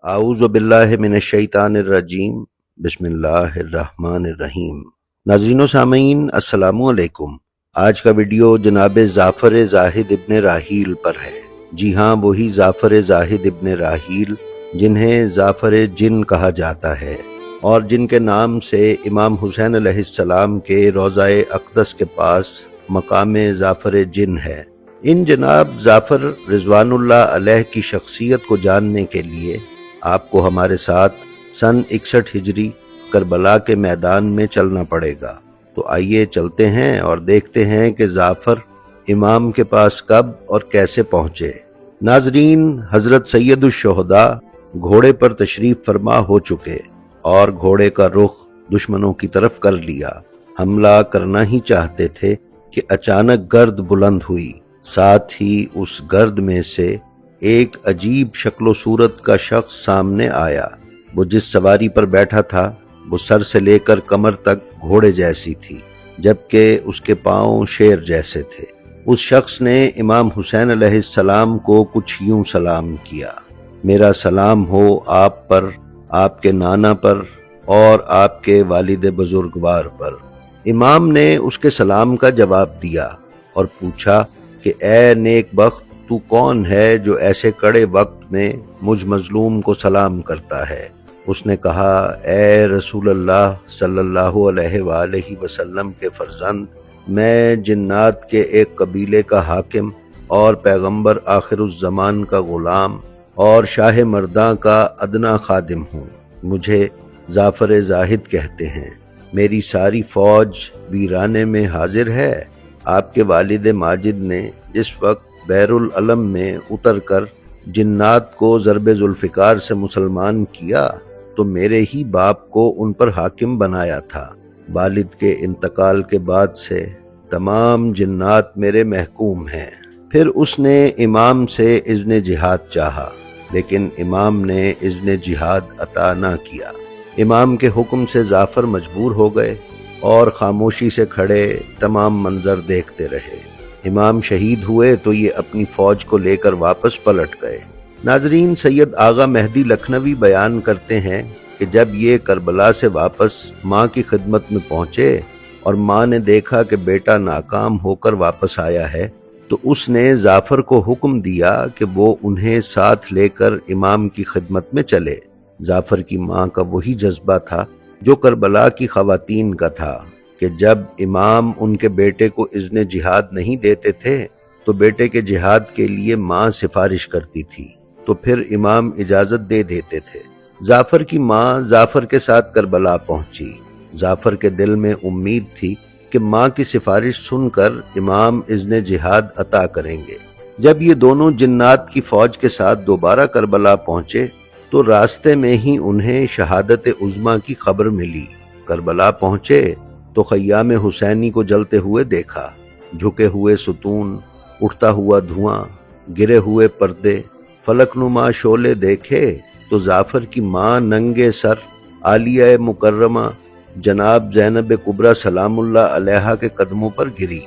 आऊज़ु बिल्लाहि मिनश्शैतानिर्रजीम बिस्मिल्लाहिर्रहमानिर्रहीम। नाज़रीन व सामीन अस्सलामु अलैकुम। आज का वीडियो जनाब जाफ़र ज़ाहिद इब्न राहील पर है। जी हाँ, वही जाफ़र ज़ाहिद इब्न राहील जिन्हें जाफ़र जिन कहा जाता है और जिनके नाम से इमाम हुसैन अलैहिस्सलाम के रोज़ाए अक़दस के पास मकाम जाफ़र जिन है। इन जनाब जाफ़र रिज़वानुल्लाह अलैह की शख्सियत को जानने के लिए आपको हमारे साथ सन 61 हिजरी करबला के मैदान में चलना पड़ेगा। तो आइए चलते हैं और देखते हैं कि जाफ़र इमाम के पास कब और कैसे पहुँचे। नाजरीन, हज़रत सैयदुश्शुहदा घोड़े पर तशरीफ़ फरमा हो चुके और घोड़े का रुख दुश्मनों की तरफ कर लिया। हमला करना ही चाहते थे कि अचानक गर्द बुलंद हुई। साथ ही उस गर्द में से एक अजीब शक्लो सूरत का शख्स सामने आया। वो जिस सवारी पर बैठा था वो सर से लेकर कमर तक घोड़े जैसी थी, जबकि उसके पांव शेर जैसे थे। उस शख्स ने इमाम हुसैन अलैहिस्सलाम को कुछ यूं सलाम किया, मेरा सलाम हो आप पर, आपके नाना पर और आपके वालिद बुजुर्गवार पर। इमाम ने उसके सलाम का जवाब दिया और पूछा कि ए नेक बख्त, तू कौन है जो ऐसे कड़े वक्त में मुझ मजलूम को सलाम करता है। उसने कहा, ए रसूल अल्लाह सल्लल्लाहु अलैहि वसल्लम के फर्जंद, मैं जिन्नात के एक कबीले का हाकिम और पैगंबर आखिरुज़्ज़मान का गुलाम और शाह मर्दा का अदना खादिम हूँ। मुझे जाफ़र ज़ाहिद कहते हैं। मेरी सारी फौज वीराने में हाजिर है। आपके वालिद माजिद ने जिस वक्त बैरुल अलम में उतर कर जिन्नात को ज़रबे जुल्फ़िकार से मुसलमान किया तो मेरे ही बाप को उन पर हाकिम बनाया था। वालिद के इंतकाल के बाद से तमाम जिन्नात मेरे महकूम हैं। फिर उसने इमाम से इज़्न जिहाद चाहा, लेकिन इमाम ने इज़्न जिहाद अता ना किया। इमाम के हुक्म से जाफ़र मजबूर हो गए और खामोशी से खड़े तमाम मंजर देखते रहे। इमाम शहीद हुए तो ये अपनी फौज को लेकर वापस पलट गए। नाजरीन, सैयद आगा मेहदी लखनवी बयान करते हैं कि जब ये करबला से वापस माँ की खिदमत में पहुँचे और माँ ने देखा कि बेटा नाकाम होकर वापस आया है तो उसने जाफ़र को हुक्म दिया कि वो उन्हें साथ लेकर इमाम की खिदमत में चले। जाफ़र की माँ का वही जज्बा था जो करबला की ख़वातीन का था कि जब इमाम उनके बेटे को इज़्न जिहाद नहीं देते थे तो बेटे के जिहाद के लिए माँ सिफारिश करती थी, तो फिर इमाम इजाज़त दे देते थे। जाफ़र की माँ जाफ़र के साथ करबला पहुंची। जाफ़र के दिल में उम्मीद थी कि माँ की सिफारिश सुनकर इमाम इज़्न जिहाद अता करेंगे। जब ये दोनों जिन्नात की फौज के साथ दोबारा करबला पहुंचे तो रास्ते में ही उन्हें शहादत उज़्मा की खबर मिली। करबला पहुंचे तो खय्याम हुसैनी को जलते हुए देखा। झुके हुए सुतून, उठता हुआ धुआं, गिरे हुए पर्दे, फलकनुमा शोले देखे तो जाफ़र की माँ नंगे सर आलिया मुकर्रमा जनाब ज़ैनब कुबरा सलामुल्लाह अलैहा के कदमों पर गिरी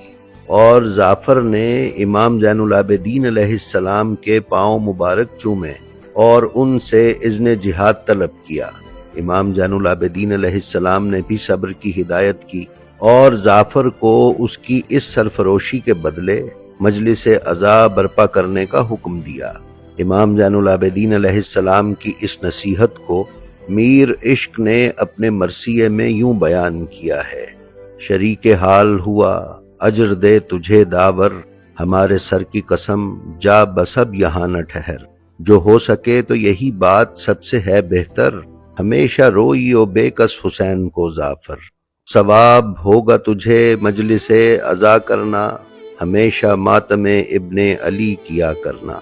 और जाफ़र ने इमाम ज़ैनुल आबिदीन अलैहिस्सलाम के पाँव मुबारक चूमे और उनसे इज़्न जिहाद तलब किया। इमाम ज़ैनुल आबिदीन अलैहिस्सलाम ने भी सब्र की हिदायत की और जाफ़र को उसकी इस सरफरोशी के बदले मजलिस अज़ा बर्पा करने का हुक्म दिया। इमाम ज़ैनुल आबिदीन अलैहिस्सलाम की इस नसीहत को मीर इश्क ने अपने मरसिये में यूं बयान किया है, शरीके हाल हुआ अजर दे तुझे दावर, हमारे सर की कसम जा बसब यहाँ न ठहर। जो हो सके तो यही बात सबसे है बेहतर, हमेशा रोइयो बेकस हुसैन को जाफ़र। सवाब होगा तुझे मजलिसे अज़ा करना, हमेशा मातमे इब्ने अली किया करना।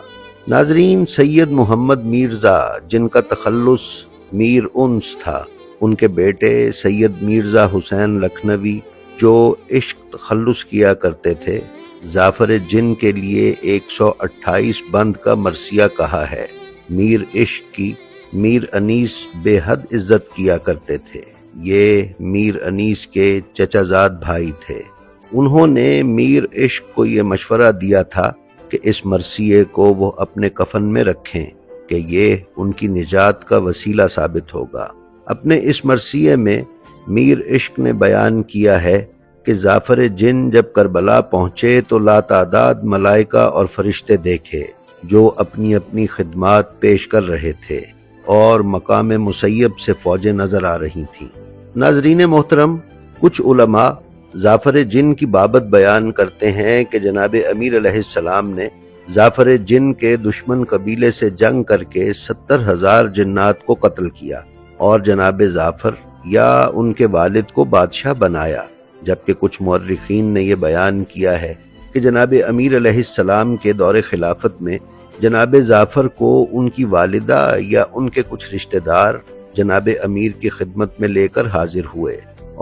नाजरीन, सैयद मोहम्मद मीर्ज़ा जिनका तखल्लुस मीर उन्स था, उनके बेटे सैयद मीर्ज़ा हुसैन लखनवी जो इश्क तखल्लुस किया करते थे, जाफ़र जिन के लिए 128 बंद का मरसिया कहा है। मीर इश्क की मीर अनीस बेहद इज्जत किया करते थे। ये मीर अनीस के चचाजाद भाई थे। उन्होंने मीर इश्क को ये मशवरा दिया था कि इस मरसिये को वो अपने कफन में रखें کہ یہ ان کی نجات کا وسیلہ ثابت ہوگا۔ اپنے اس مرثیے میں میر عشق نے بیان کیا ہے کہ جعفر جن جب کربلا پہنچے تو لاتعداد ملائکہ اور فرشتے دیکھے جو اپنی اپنی خدمات پیش کر رہے تھے اور مقام مسیب سے فوجیں نظر آ رہی تھیں۔ ناظرین محترم، کچھ علماء جعفر جن کی بابت بیان کرتے ہیں کہ جناب امیر علیہ السلام نے جعفر جن کے دشمن قبیلے سے جنگ کر کے 70,000 جنات کو قتل کیا اور جناب جعفر یا ان کے والد کو بادشاہ بنایا، جبکہ کچھ مورخین نے یہ بیان کیا ہے کہ جناب امیر علیہ السلام کے دور خلافت میں جناب جعفر کو ان کی والدہ یا ان کے کچھ رشتہ دار جناب امیر کی خدمت میں لے کر حاضر ہوئے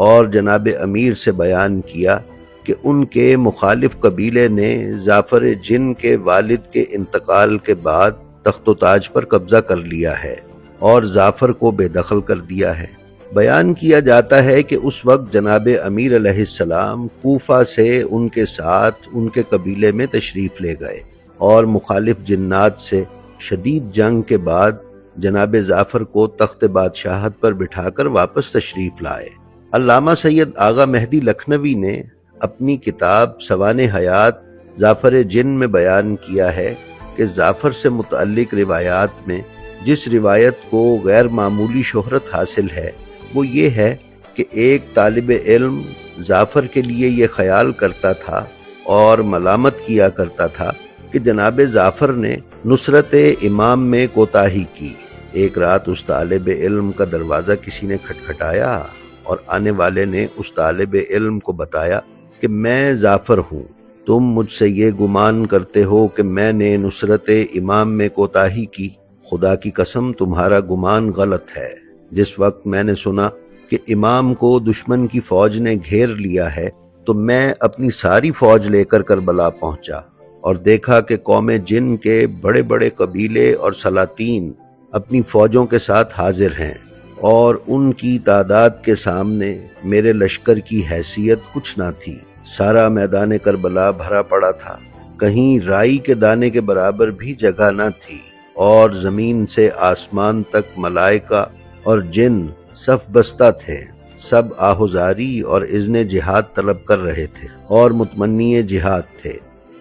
اور جناب امیر سے بیان کیا کہ ان کے مخالف قبیلے نے جعفر جن کے والد کے انتقال کے بعد تخت و تاج پر قبضہ کر لیا ہے اور جعفر کو بے دخل کر دیا ہے۔ بیان کیا جاتا ہے کہ اس وقت جناب امیر علیہ السلام کوفہ سے ان کے ساتھ ان کے قبیلے میں تشریف لے گئے اور مخالف جنات سے شدید جنگ کے بعد جناب جعفر کو تخت بادشاہت پر بٹھا کر واپس تشریف لائے۔ علامہ سید آغا مہدی لکھنوی نے اپنی کتاب سوانح حیات جعفر جن میں بیان کیا ہے کہ جعفر سے متعلق روایات میں جس روایت کو غیر معمولی شہرت حاصل ہے وہ یہ ہے کہ ایک طالب علم جعفر کے لیے یہ خیال کرتا تھا اور ملامت کیا کرتا تھا کہ جناب جعفر نے نصرت امام میں کوتاہی کی۔ ایک رات اس طالب علم کا دروازہ کسی نے کھٹکھٹایا اور آنے والے نے اس طالب علم کو بتایا کہ میں جعفر ہوں، تم مجھ سے یہ گمان کرتے ہو کہ میں نے نصرت امام میں کوتاہی کی، خدا کی قسم تمہارا گمان غلط ہے۔ جس وقت میں نے سنا کہ امام کو دشمن کی فوج نے گھیر لیا ہے تو میں اپنی ساری فوج لے کر کربلا پہنچا اور دیکھا کہ قوم جن کے بڑے بڑے قبیلے اور سلاطین اپنی فوجوں کے ساتھ حاضر ہیں اور ان کی تعداد کے سامنے میرے لشکر کی حیثیت کچھ نہ تھی۔ سارا میدان کربلا بھرا پڑا تھا، کہیں رائی کے دانے کے برابر بھی جگہ نہ تھی اور زمین سے آسمان تک ملائکہ اور جن صف بستہ تھے، سب آہوزاری اور اذن جہاد طلب کر رہے تھے اور متمنی جہاد تھے۔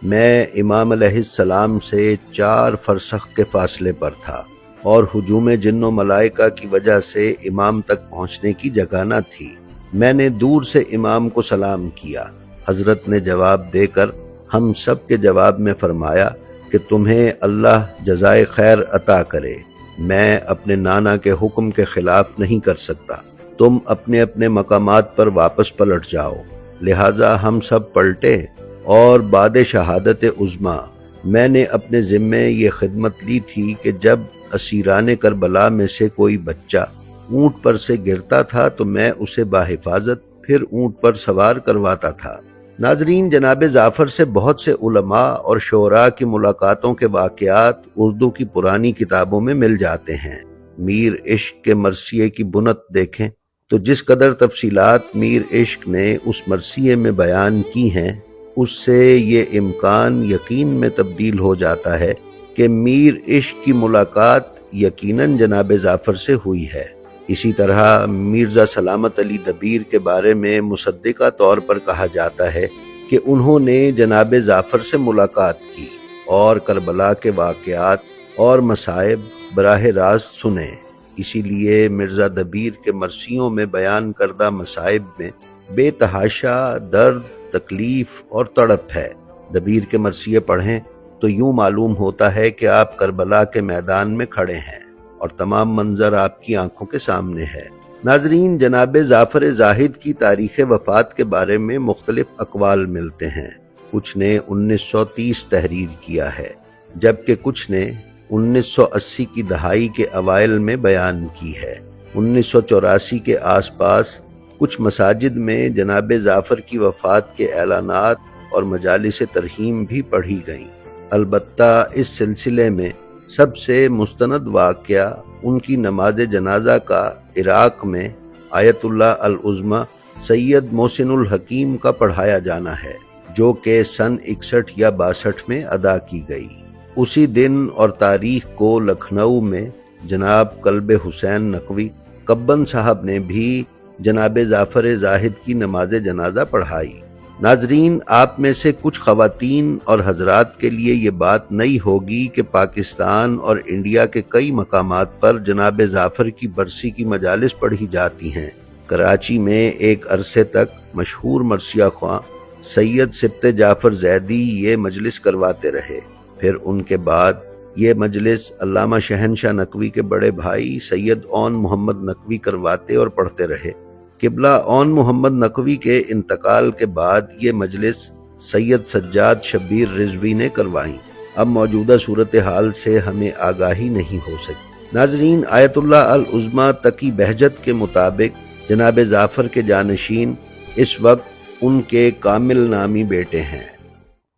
میں امام علیہ السلام سے 4 فرسخ کے فاصلے پر تھا اور ہجوم جن و ملائکہ کی وجہ سے امام تک پہنچنے کی جگہ نہ تھی۔ میں نے دور سے امام کو سلام کیا، حضرت نے جواب دے کر ہم سب کے جواب میں فرمایا کہ تمہیں اللہ جزائے خیر عطا کرے، میں اپنے نانا کے حکم کے خلاف نہیں کر سکتا، تم اپنے اپنے مقامات پر واپس پلٹ جاؤ۔ لہٰذا ہم سب پلٹے اور بعد شہادت عظمیٰ میں نے اپنے ذمے یہ خدمت لی تھی کہ جب اسیران کربلا میں سے کوئی بچہ اونٹ پر سے گرتا تھا تو میں اسے باحفاظت پھر اونٹ پر سوار کرواتا تھا۔ ناظرین، جناب جعفر سے بہت سے علماء اور شعراء کی ملاقاتوں کے واقعات اردو کی پرانی کتابوں میں مل جاتے ہیں۔ میر عشق کے مرثیے کی بنت دیکھیں تو جس قدر تفصیلات میر عشق نے اس مرثیے میں بیان کی ہیں اس سے یہ امکان یقین میں تبدیل ہو جاتا ہے کہ میر عشق کی ملاقات یقیناً جناب جعفر سے ہوئی ہے۔ اسی طرح مرزا سلامت علی دبیر کے بارے میں مصدقہ طور پر کہا جاتا ہے کہ انہوں نے جناب جعفر سے ملاقات کی اور کربلا کے واقعات اور مصائب براہ راست سنے۔ اسی لیے مرزا دبیر کے مرثیوں میں بیان کردہ مصائب میں بے تحاشا درد، تکلیف اور تڑپ ہے۔ دبیر کے مرثیے پڑھیں تو یوں معلوم ہوتا ہے کہ آپ کربلا کے میدان میں کھڑے ہیں اور تمام منظر آپ کی آنکھوں کے سامنے ہے۔ ناظرین، جناب جعفر زاہد کی تاریخ وفات کے بارے میں مختلف اقوال ملتے ہیں۔ کچھ نے 1930 تحریر کیا ہے جبکہ کچھ نے 1980 کی دہائی کے اوائل میں بیان کی ہے۔ 1984 کے آس پاس کچھ مساجد میں جناب جعفر کی وفات کے اعلانات اور مجالس ترحیم بھی پڑھی گئیں۔ البتہ اس سلسلے میں سب سے مستند واقعہ ان کی نماز جنازہ کا عراق میں آیت اللہ العظمیٰ سید محسن الحکیم کا پڑھایا جانا ہے، جو کہ سن 61 یا 62 میں ادا کی گئی۔ उसी दिन और तारीख को लखनऊ में जनाब कल्ब हुसैन नकवी कब्बन साहब ने भी जनाब जाफर जाहिद की नमाज जनाजा पढ़ाई। नाजरीन, आप में से कुछ खवातीन और हजरात के लिए ये बात नई होगी कि पाकिस्तान और इंडिया के कई मकामात पर जनाब जाफर की बरसी की मजालिस पढ़ी जाती हैं। कराची में एक अरसे तक मशहूर मरसिया ख्वां सैयद सिब्ते जाफर जैदी ये मजलिस करवाते रहे। फिर उनके बाद ये मजलिस अल्लामा शहनशाह नकवी के बड़े भाई सैयद ओन मोहम्मद नकवी करवाते और पढ़ते रहे। किबला ओन मोहम्मद नकवी के इंतकाल के बाद ये मजलिस सैयद सज्जाद शब्बीर रिजवी ने करवाई। अब मौजूदा सूरत हाल से हमें आगाही नहीं हो सकी। नाजरीन, आयतुल्लाह अल उज़्मा तकी बहजत के मुताबिक जनाब जाफर के जानशीन इस वक्त उनके कामिल नामी बेटे हैं।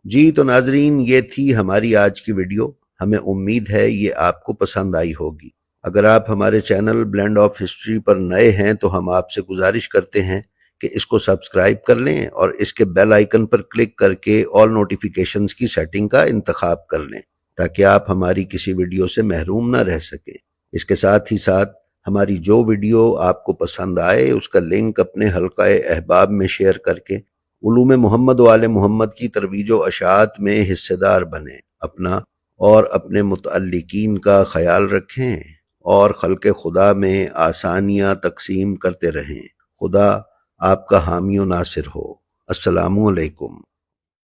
जी तो नाजरीन, ये थी हमारी आज की वीडियो। हमें उम्मीद है ये आपको पसंद आई होगी। अगर आप हमारे चैनल ब्लेंड ऑफ हिस्ट्री पर नए हैं तो हम आपसे गुजारिश करते हैं कि इसको सब्सक्राइब कर लें और इसके बेल आइकन पर क्लिक करके ऑल नोटिफिकेशंस की सेटिंग का इंतखाब कर लें ताकि आप हमारी किसी वीडियो से महरूम ना रह सकें। इसके साथ ही साथ हमारी जो वीडियो आपको पसंद आए उसका लिंक अपने हल्का अहबाब में शेयर करके उलूम मोहम्मद वाले मोहम्मद की तरवीज व अशात में हिस्सेदार बने। अपना और अपने मुतअल्लिकीन का ख्याल रखें और खल्क़े खुदा में आसानियां तकसीम करते रहें। खुदा आपका हामी व नासिर हो। अस्सलामु अलैकुम।